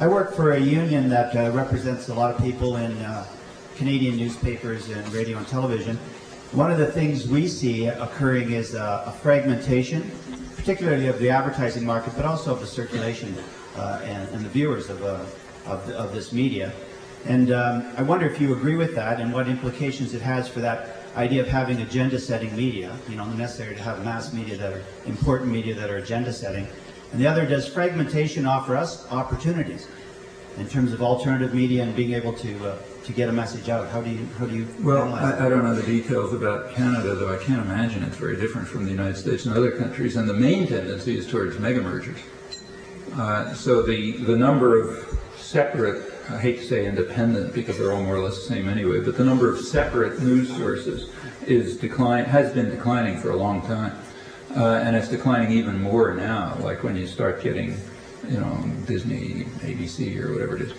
I work for a union that represents a lot of people in Canadian newspapers and radio and television. One of the things we see occurring is a fragmentation, particularly of the advertising market, but also of the circulation and the viewers of this media. And I wonder if you agree with that and what implications it has for that idea of having agenda-setting media, you know, necessary to have mass media that are important media that are agenda-setting. And the other, does fragmentation offer us opportunities in terms of alternative media and being able to get a message out? How do you Well, I don't know the details about Canada, though I can't imagine it's very different from the United States and other countries. And the main tendency is towards mega mergers. So the number of separate, I hate to say independent because they're all more or less the same anyway, but the number of separate news sources has been declining for a long time. And it's declining even more now, like when you start getting, you know, Disney, ABC, or whatever it is.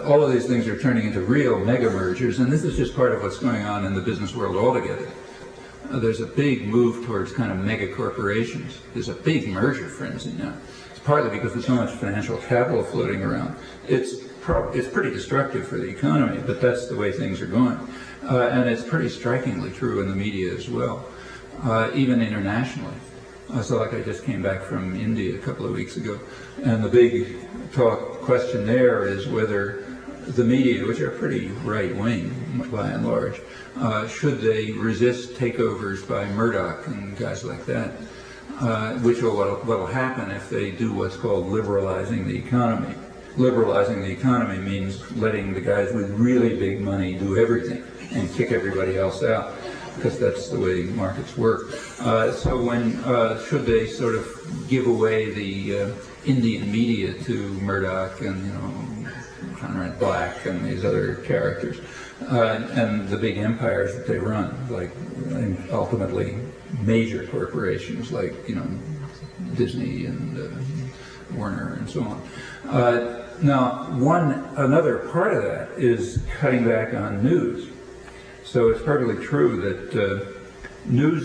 All of these things are turning into real mega mergers, and this is just part of what's going on in the business world altogether. There's a big move towards kind of mega corporations. There's a big merger frenzy now. It's partly because there's so much financial capital floating around. It's pretty destructive for the economy, but that's the way things are going. And it's pretty strikingly true in the media as well, even internationally. So like I just came back from India a couple of weeks ago, and the big question there is whether the media, which are pretty right-wing by and large, should they resist takeovers by Murdoch and guys like that, which will what will happen if they do what's called liberalizing the economy. Liberalizing the economy means letting the guys with really big money do everything and kick everybody else out, because that's the way markets work. So when should they sort of give away the Indian media to Murdoch and, you know, Conrad Black and these other characters, and the big empires that they run, like ultimately major corporations like, you know, Disney and Warner and so on. Now, another part of that is cutting back on news. So it's perfectly true that news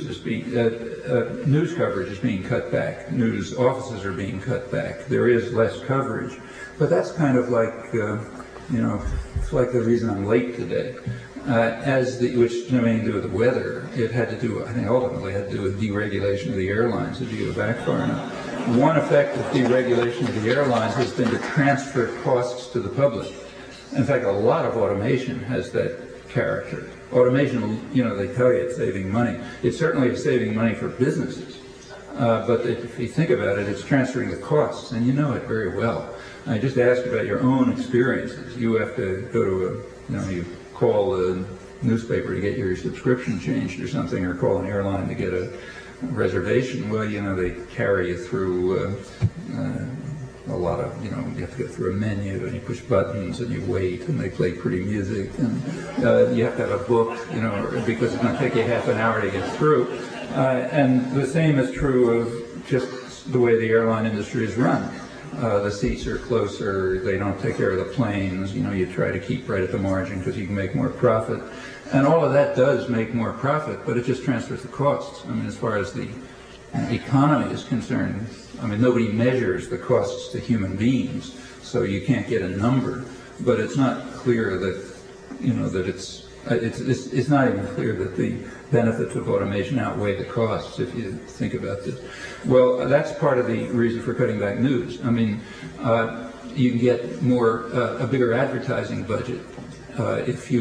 coverage is being cut back. News offices are being cut back. There is less coverage, but that's kind of like, you know, it's like the reason I'm late today. Which nothing to do with the weather. It had to do, I think, ultimately had to do with deregulation of the airlines. If you go back far enough, one effect of deregulation of the airlines has been to transfer costs to the public. In fact, a lot of automation has that character. Automation, you know, they tell you it's saving money. It certainly is saving money for businesses. But if you think about it, it's transferring the costs, and you know it very well. I just asked about your own experiences. You have to go to you call a newspaper to get your subscription changed or something, or call an airline to get a reservation. Well, you know, they carry you through a lot of, you know, you have to go through a menu and you push buttons and you wait and they play pretty music, and you have to have a book, you know, because it's going to take you half an hour to get through. And the same is true of just the way the airline industry is run. The seats are closer, they don't take care of the planes, you know, you try to keep right at the margin because you can make more profit. And all of that does make more profit, but it just transfers the costs. I mean, as far as the economy is concerned, I mean, nobody measures the costs to human beings, so you can't get a number. But it's not clear that, you know, that it's not even clear that the benefits of automation outweigh the costs, if you think about this. Well, that's part of the reason for cutting back news. I mean, you can get a bigger advertising budget if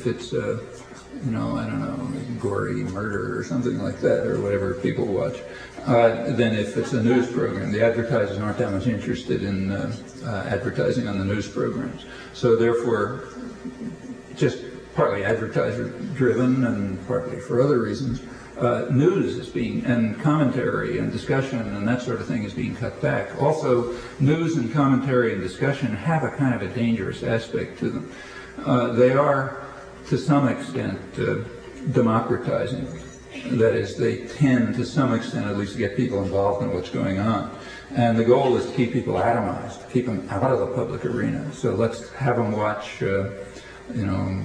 it's you know, I don't know, gory murder or something like that, or whatever people watch, than if it's a news program. The advertisers aren't that much interested in advertising on the news programs. So therefore, just partly advertiser-driven and partly for other reasons, news is and commentary and discussion and that sort of thing is being cut back. Also, news and commentary and discussion have a kind of a dangerous aspect to them. They are, to some extent, democratizing. That is, they tend, to some extent at least, to get people involved in what's going on. And the goal is to keep people atomized, to keep them out of the public arena. So let's have them watch, you know,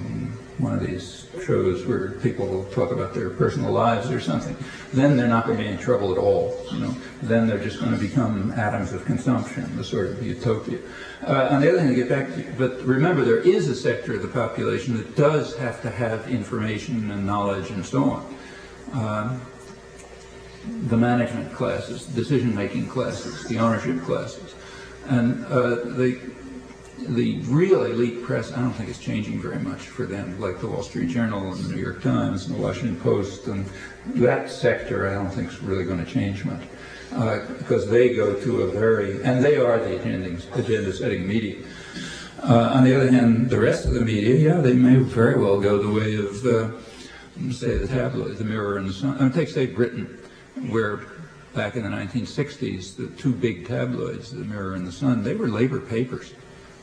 one of these shows where people talk about their personal lives or something, then they're not going to be in trouble at all. Then they're just going to become atoms of consumption, the sort of utopia. On the other hand, to get back to, but remember, there is a sector of the population that does have to have information and knowledge and so on. The management classes, decision-making classes, the ownership classes, and the real elite press, I don't think it's changing very much for them, like the Wall Street Journal and the New York Times and the Washington Post, and that sector I don't think is really going to change much, because they go to a very, and they are the agenda-setting media. On the other hand, the rest of the media, yeah, they may very well go the way of, say, the tabloids, the Mirror and the Sun. I mean, take, say, Britain, where back in the 1960s, the two big tabloids, the Mirror and the Sun, they were labor papers.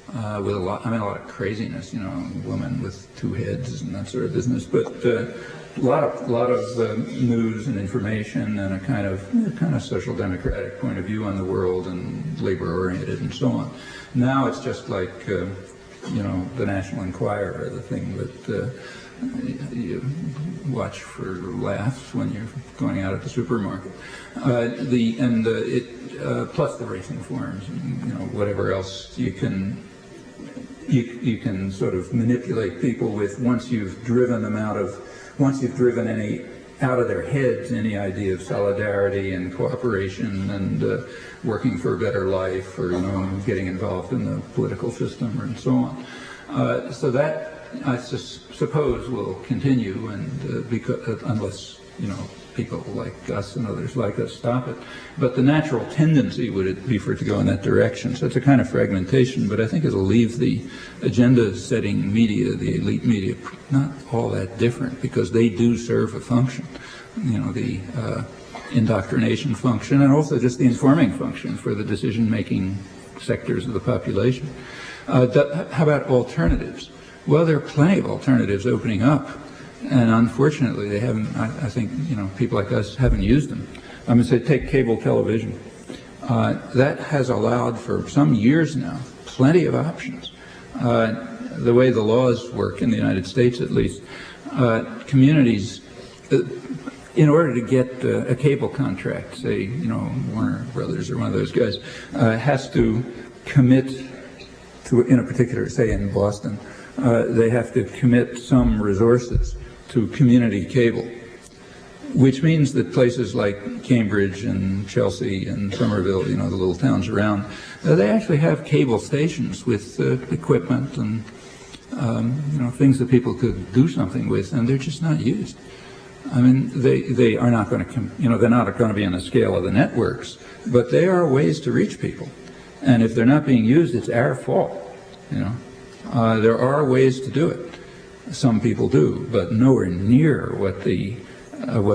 With a lot of craziness, a woman with two heads and that sort of business, but a lot of news and information and a kind of social democratic point of view on the world and labor oriented and so on. Now it's just like the National Enquirer, the thing that you watch for laughs when you're going out at the supermarket. Plus the racing forums and whatever else you can sort of manipulate people with once you've driven any out of their heads any idea of solidarity and cooperation and working for a better life or getting involved in the political system and so on. So that I suppose will continue, and because unless people like us and others like us stop it. But the natural tendency would be for it to go in that direction. So it's a kind of fragmentation, but I think it'll leave the agenda-setting media, the elite media, not all that different, because they do serve a function, the indoctrination function, and also just the informing function for the decision-making sectors of the population. How about alternatives? Well, there are plenty of alternatives opening up. And unfortunately, they haven't. I think people like us haven't used them. I'm going to say take cable television. That has allowed for some years now plenty of options. The way the laws work in the United States, at least, communities, in order to get a cable contract, say Warner Brothers or one of those guys, has to commit to, in a particular, say in Boston, they have to commit some resources to community cable, which means that places like Cambridge and Chelsea and Somerville, the little towns around, they actually have cable stations with equipment and things that people could do something with, and they're just not used. I mean, they are not going to, they're not going to be on the scale of the networks, but they are ways to reach people, and if they're not being used, it's our fault. There are ways to do it. Some people do, but nowhere near what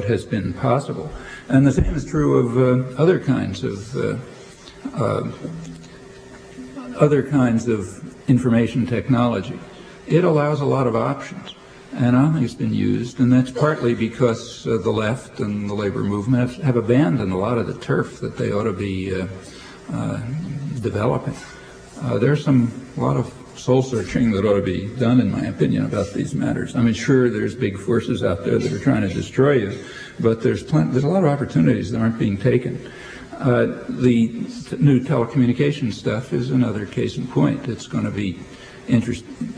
has been possible. And the same is true of other kinds of information technology. It allows a lot of options, and I don't think it's been used. And that's partly because the left and the labor movement have abandoned a lot of the turf that they ought to be developing. There's a lot of soul-searching that ought to be done, in my opinion, about these matters. I mean, sure, there's big forces out there that are trying to destroy you, but there's a lot of opportunities that aren't being taken. The new telecommunications stuff is another case in point. It's going to be interesting.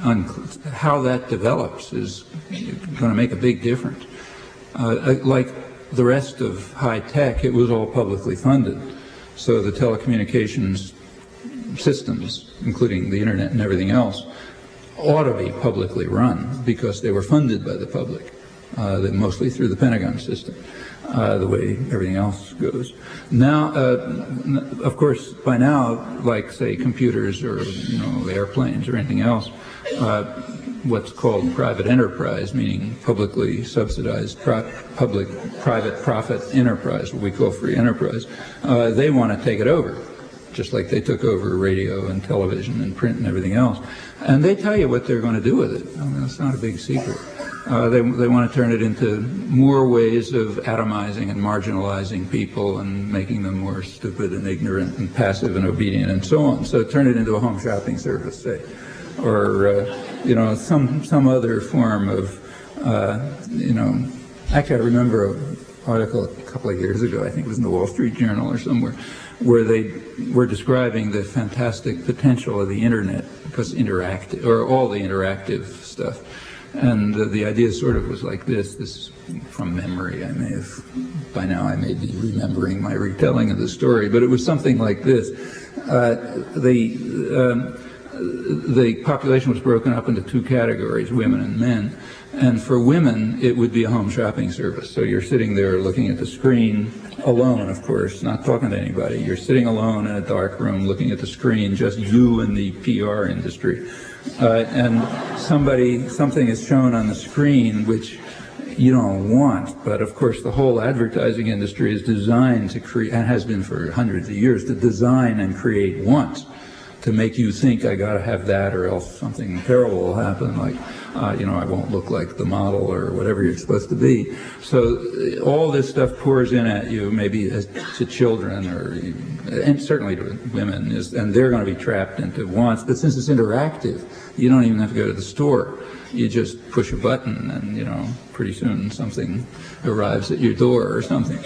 How that develops is going to make a big difference. Like the rest of high tech, it was all publicly funded, so the telecommunications systems, including the internet and everything else, ought to be publicly run because they were funded by the public, mostly through the Pentagon system, the way everything else goes. Now, of course, by now, like, say, computers or, airplanes or anything else, what's called private enterprise, meaning publicly subsidized private profit enterprise, what we call free enterprise, they want to take it over, just like they took over radio and television and print and everything else. And they tell you what they're going to do with it. I mean, it's not a big secret. They want to turn it into more ways of atomizing and marginalizing people and making them more stupid and ignorant and passive and obedient and so on. So turn it into a home shopping service, say. or you know, some other form of, you know. Actually, I remember an article a couple of years ago, I think it was in the Wall Street Journal or somewhere, where they were describing the fantastic potential of the internet, because interactive, or all the interactive stuff. And the idea sort of was like this from memory. By now I may be remembering my retelling of the story, but it was something like this. The population was broken up into two categories, women and men. And for women, it would be a home shopping service. So you're sitting there looking at the screen, alone, of course, not talking to anybody. You're sitting alone in a dark room looking at the screen, just you and the PR industry. And something is shown on the screen which you don't want, but of course the whole advertising industry is designed to create, and has been for hundreds of years, to design and create wants, to make you think I gotta have that or else something terrible will happen, like, you know, I won't look like the model or whatever you're supposed to be. So all this stuff pours in at you, maybe to children and certainly to women, and they're going to be trapped into wants. But since it's interactive, you don't even have to go to the store. You just push a button and, you know, pretty soon something arrives at your door or something.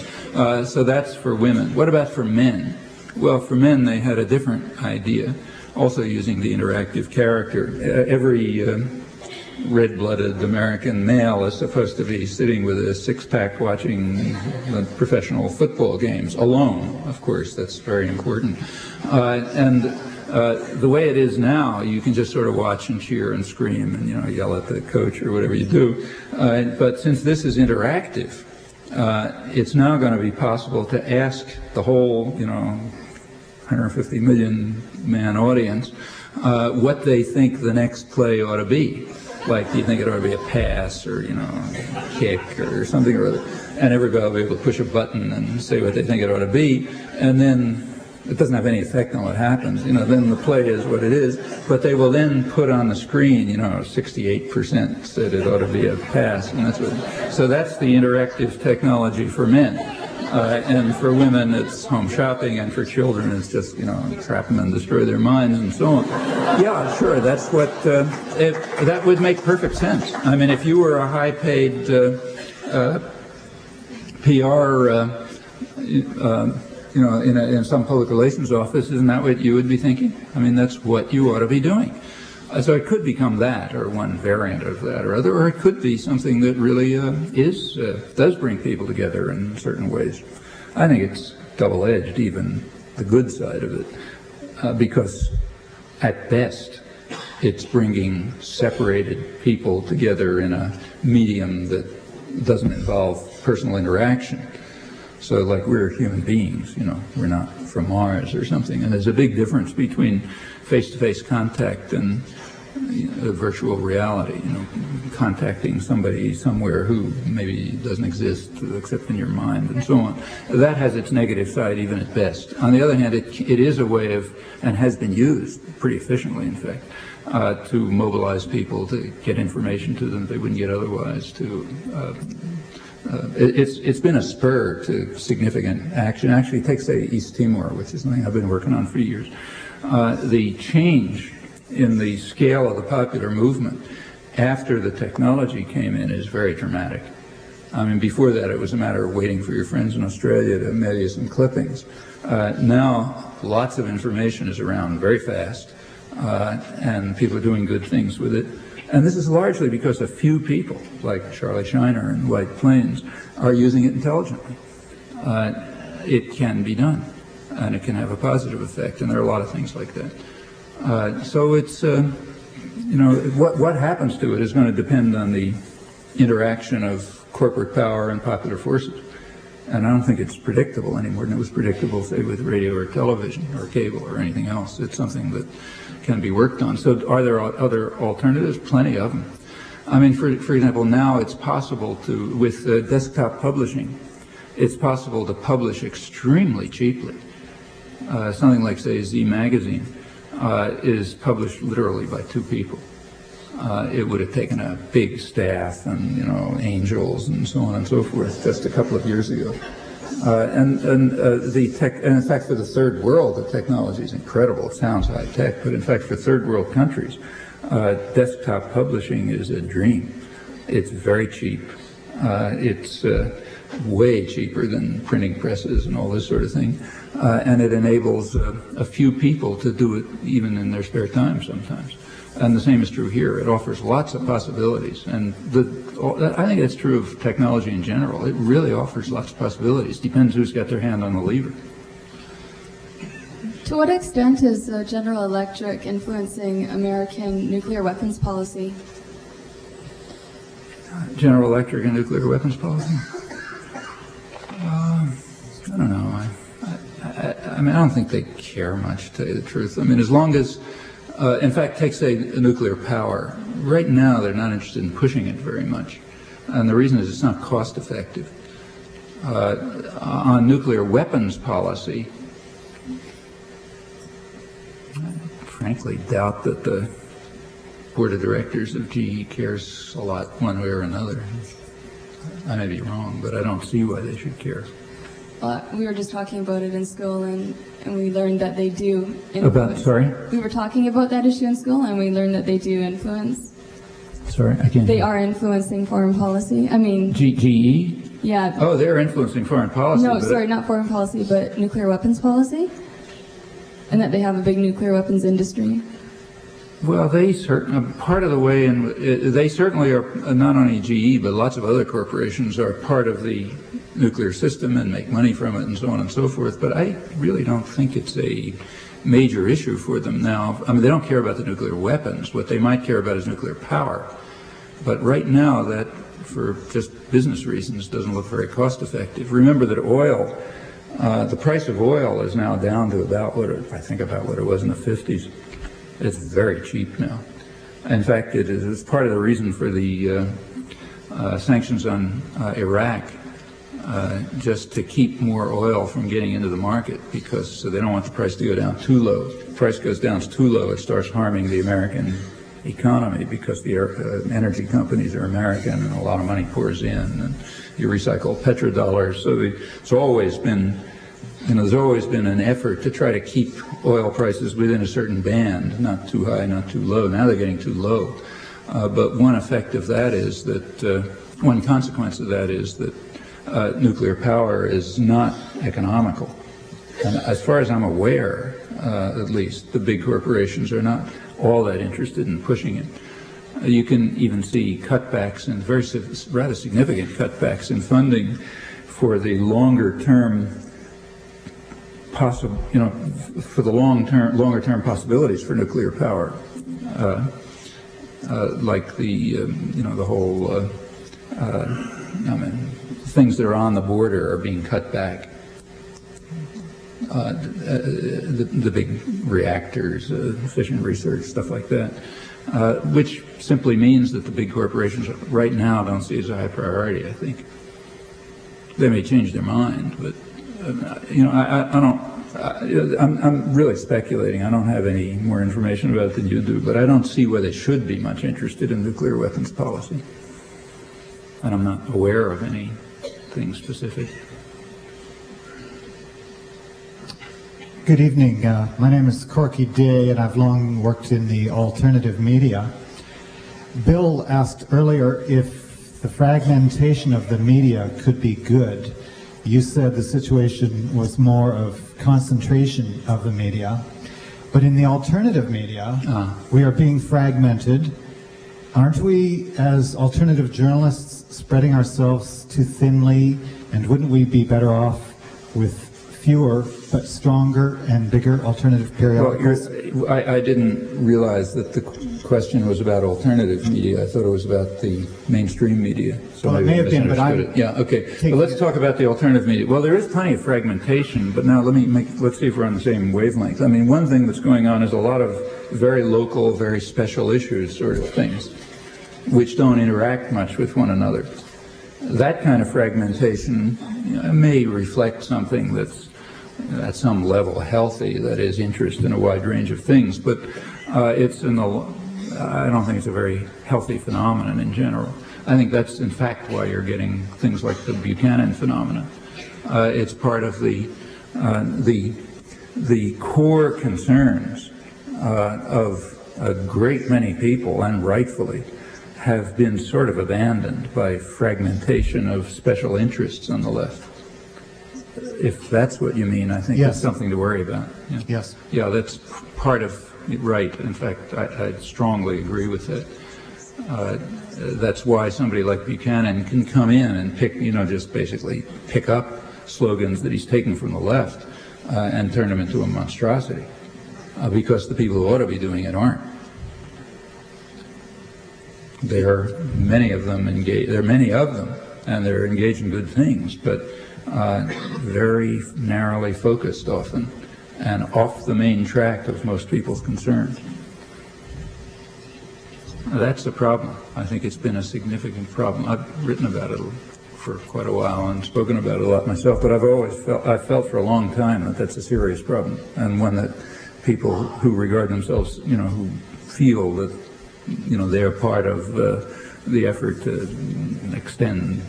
So that's for women. What about for men? Well, for men, they had a different idea, also using the interactive character. Every red-blooded American male is supposed to be sitting with a six-pack watching professional football games, alone, of course. That's very important. The way it is now, you can just sort of watch and cheer and scream and, you know, yell at the coach or whatever you do. But since this is interactive, it's now going to be possible to ask the whole, you know, 150 million man audience what they think the next play ought to be. Like, do you think it ought to be a pass or, you know, a kick or something or other? And everybody will be able to push a button and say what they think it ought to be, and then it doesn't have any effect on what happens. You know, then the play is what it is, but they will then put on the screen, you know, 68% said it ought to be a pass, and that's what. So that's the interactive technology for men. And for women, it's home shopping, and for children, it's just, you know, trap them and destroy their minds and so on. Yeah, sure, that's what, that would make perfect sense. I mean, if you were a high-paid PR, you know, in some public relations office, isn't that what you would be thinking? I mean, that's what you ought to be doing. So it could become that, or one variant of that or other, or it could be something that really does bring people together in certain ways. I think it's double-edged, even the good side of it, because at best it's bringing separated people together in a medium that doesn't involve personal interaction. So like we're human beings, you know, we're not from Mars or something, and there's a big difference between face-to-face contact and virtual reality, you know, contacting somebody somewhere who maybe doesn't exist except in your mind and so on. That has its negative side even at best. On the other hand, it is a way of, and has been used pretty efficiently in fact, to mobilize people, to get information to them they wouldn't get otherwise, it's been a spur to significant action. Actually, take, say, East Timor, which is something I've been working on for years. The change in the scale of the popular movement after the technology came in is very dramatic. I mean, before that, it was a matter of waiting for your friends in Australia to mail you some clippings. Now, lots of information is around very fast, and people are doing good things with it. And this is largely because a few people, like Charlie Shiner and White Plains, are using it intelligently. It can be done, and it can have a positive effect, and there are a lot of things like that. So it's, you know, what happens to it is going to depend on the interaction of corporate power and popular forces. And I don't think it's predictable any more than it was predictable, say, with radio or television or cable or anything else. It's something that can be worked on. So are there other alternatives? Plenty of them. I mean, for example, now it's possible to, with desktop publishing, it's possible to publish extremely cheaply. Something like, say, Z Magazine is published literally by 2 people. It would have taken a big staff and, you know, angels and so on and so forth just a couple of years ago. And in fact, for the third world, the technology is incredible. It sounds high tech, but in fact, for third world countries, Desktop publishing is a dream. It's very cheap. It's way cheaper than printing presses and all this sort of thing. And it enables a few people to do it even in their spare time sometimes. And the same is true here. It offers lots of possibilities. And I think that's true of technology in general. It really offers lots of possibilities. Depends who's got their hand on the lever. To what extent is General Electric influencing American nuclear weapons policy? General Electric and nuclear weapons policy? I don't know. I mean, I don't think they care much, to tell you the truth. I mean, as long as, in fact, take, say, nuclear power. Right now, they're not interested in pushing it very much. And the reason is it's not cost effective. On nuclear weapons policy, I frankly doubt that the board of directors of GE cares a lot one way or another. I may be wrong, but I don't see why they should care. We were just talking about it in school, and we learned that they do influence. About, sorry? We were talking about that issue in school, and we learned that they do influence. Sorry, I can't. They are influencing foreign policy. I mean, GE? yeah. Oh, they're influencing foreign policy. No, sorry, not foreign policy, but nuclear weapons policy, and that they have a big nuclear weapons industry. Well, they certainly, part of the way, and they certainly are, not only GE, but lots of other corporations are part of the nuclear system and make money from it and so on and so forth, but I really don't think it's a major issue for them now. I mean, they don't care about the nuclear weapons. What they might care about is nuclear power. But right now, that, for just business reasons, doesn't look very cost effective. Remember that oil, the price of oil is now down to about what it was in the 50s. It's very cheap now. In fact, it's part of the reason for the sanctions on Iraq, just to keep more oil from getting into the market, because so they don't want the price to go down too low. If the price goes down too low, it starts harming the American economy, because the energy companies are American and a lot of money pours in, and you recycle petrodollars. So it's always been, there's always been an effort to try to keep oil prices within a certain band, not too high, not too low. Now they're getting too low. But one effect of that is that, one consequence of that is that nuclear power is not economical. And as far as I'm aware, at least, the big corporations are not all that interested in pushing it. You can even see cutbacks, and rather significant cutbacks in funding for the longer term for the longer term possibilities for nuclear power, like the the whole things that are on the border are being cut back. The big reactors, fission research, stuff like that, which simply means that the big corporations right now don't see it as a high priority. I think they may change their mind, but I don't. I'm really speculating. I don't have any more information about it than you do, but I don't see why they should be much interested in nuclear weapons policy, and I'm not aware of anything specific. Good evening. My name is Corky Day, and I've long worked in the alternative media. Bill asked earlier if the fragmentation of the media could be good. You said the situation was more of concentration of the media. But in the alternative media, we are being fragmented. Aren't we, as alternative journalists, spreading ourselves too thinly? And wouldn't we be better off with fewer but stronger and bigger alternative periodicals? Well, I didn't realize that the question was about alternative media. I thought it was about the mainstream media. So well, it may have been, but yeah, okay. But let's talk about the alternative media. Well, there is plenty of fragmentation, but now let's see if we're on the same wavelength. I mean, one thing that's going on is a lot of very local, very special issues sort of things, which don't interact much with one another. That kind of fragmentation may reflect something that's at some level healthy, that is, interest in a wide range of things, but I don't think it's a very healthy phenomenon in general. I think that's in fact why you're getting things like the Buchanan phenomenon. It's part of the core concerns of a great many people, and rightfully, have been sort of abandoned by fragmentation of special interests on the left. If that's what you mean, I think Yes. that's something to worry about. Yeah. Yes. Yeah, that's part of right. In fact, I strongly agree with that. That's why somebody like Buchanan can come in and pick, just basically pick up slogans that he's taken from the left and turn them into a monstrosity, because the people who ought to be doing it aren't. There are many of them engaged. There are many of them, and they're engaged in good things, but very narrowly focused often, and off the main track of most people's concerns. That's a problem. I think it's been a significant problem. I've written about it for quite a while and spoken about it a lot myself, but I've felt for a long time that that's a serious problem, and one that people who regard themselves, who feel that, they're part of the effort to extend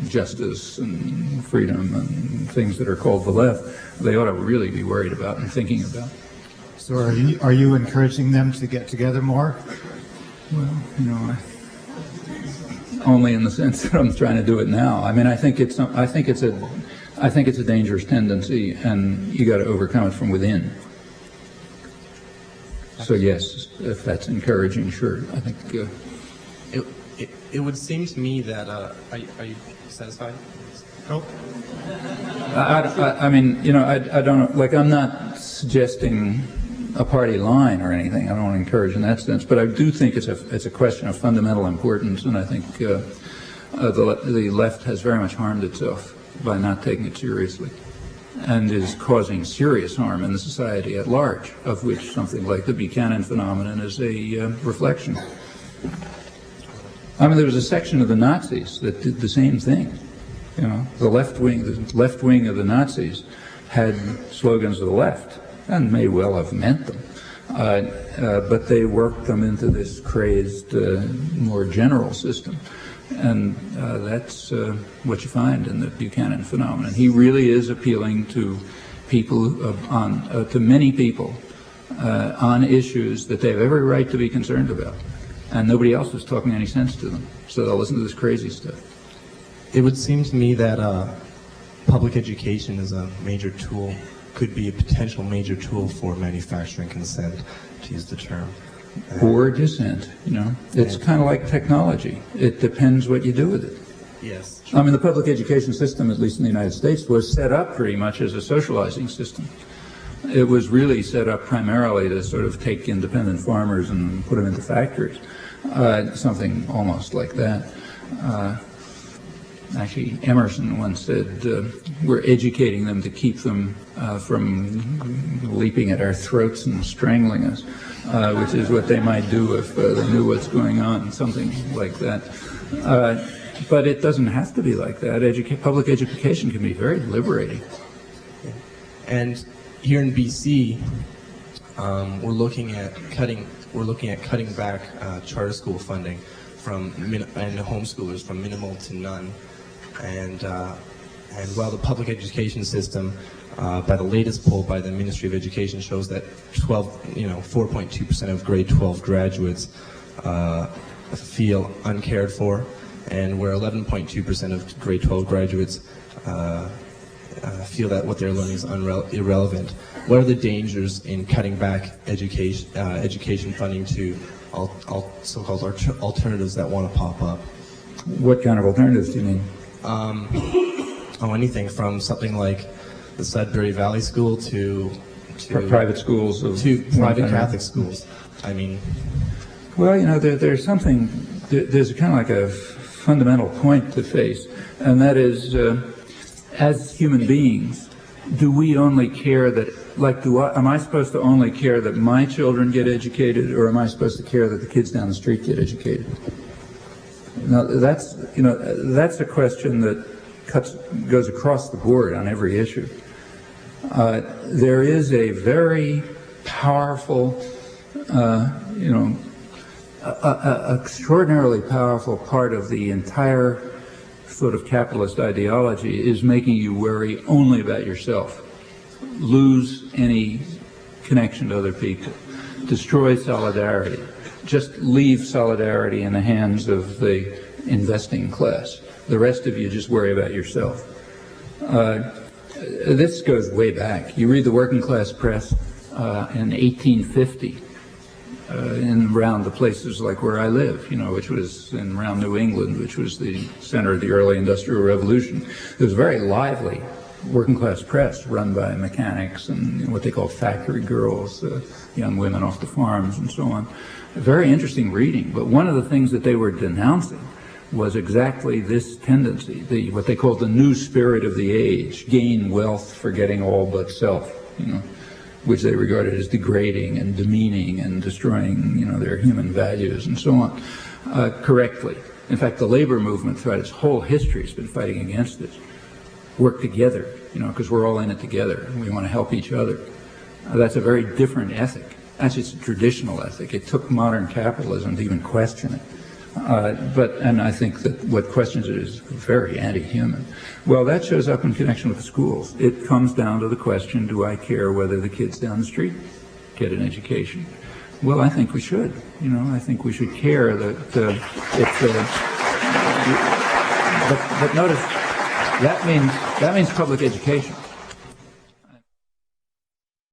justice and freedom and things that are called the left, they ought to really be worried about and thinking about. So are you encouraging them to get together more? Well, only in the sense that I'm trying to do it now. I mean, I think it's a dangerous tendency, and you got to overcome it from within. So yes, if that's encouraging, sure. I think it would seem to me that are you satisfied? Oh. I mean, I don't, like, I'm not suggesting a party line or anything. I don't want to encourage in that sense, but I do think it's a question of fundamental importance, and I think the left has very much harmed itself by not taking it seriously, and is causing serious harm in the society at large, of which something like the Buchanan phenomenon is a reflection. I mean, there was a section of the Nazis that did the same thing. The left wing of the Nazis had slogans of the left, and may well have meant them, but they worked them into this crazed, more general system. And that's what you find in the Buchanan phenomenon. He really is appealing to people, to many people, on issues that they have every right to be concerned about. And nobody else is talking any sense to them. So they'll listen to this crazy stuff. It would seem to me that public education is a major tool, could be a potential major tool for manufacturing consent, to use the term. Or dissent, It's kind of like technology. It depends what you do with it. Yes. I mean, the public education system, at least in the United States, was set up pretty much as a socializing system. It was really set up primarily to sort of take independent farmers and put them into factories, something almost like that. Actually, Emerson once said, we're educating them to keep them from leaping at our throats and strangling us, which is what they might do if they knew what's going on, something like that. But it doesn't have to be like that. Public education can be very liberating. And here in BC, we're looking at cutting back charter school funding and homeschoolers from minimal to none. And while the public education system, by the latest poll by the Ministry of Education, shows that 4.2% of grade 12 graduates feel uncared for, and where 11.2% of grade 12 graduates feel that what they're learning is irrelevant. What are the dangers in cutting back education funding to so-called alternatives that want to pop up? What kind of alternatives do you mean? Anything from something like the Sudbury Valley School to private schools to private Catholic schools. I mean, well, there's something. There's kind of like a fundamental point to face, and that is, as human beings, do we only care that? Am I supposed to only care that my children get educated, or am I supposed to care that the kids down the street get educated? Now, that's a question that goes across the board on every issue. There is a very powerful, extraordinarily powerful part of the entire sort of capitalist ideology is making you worry only about yourself, lose any connection to other people, destroy solidarity. Just leave solidarity in the hands of the investing class. The rest of you just worry about yourself. This goes way back. You read the working class press in 1850 in around the places like where I live, which was in around New England, which was the center of the early Industrial Revolution. It was very lively working class press run by mechanics and what they call factory girls, young women off the farms and so on. Very interesting reading, but one of the things that they were denouncing was exactly this tendency, what they called the new spirit of the age, gain wealth forgetting all but self, which they regarded as degrading and demeaning and destroying, their human values and so on, correctly. In fact, the labor movement throughout its whole history has been fighting against this. Work together, because we're all in it together and we want to help each other. That's a very different ethic. That's just a traditional ethic. It took modern capitalism to even question it. And I think that what questions it is very anti-human. Well, that shows up in connection with the schools. It comes down to the question, do I care whether the kids down the street get an education? Well, I think we should. I think we should care that but notice, that means public education.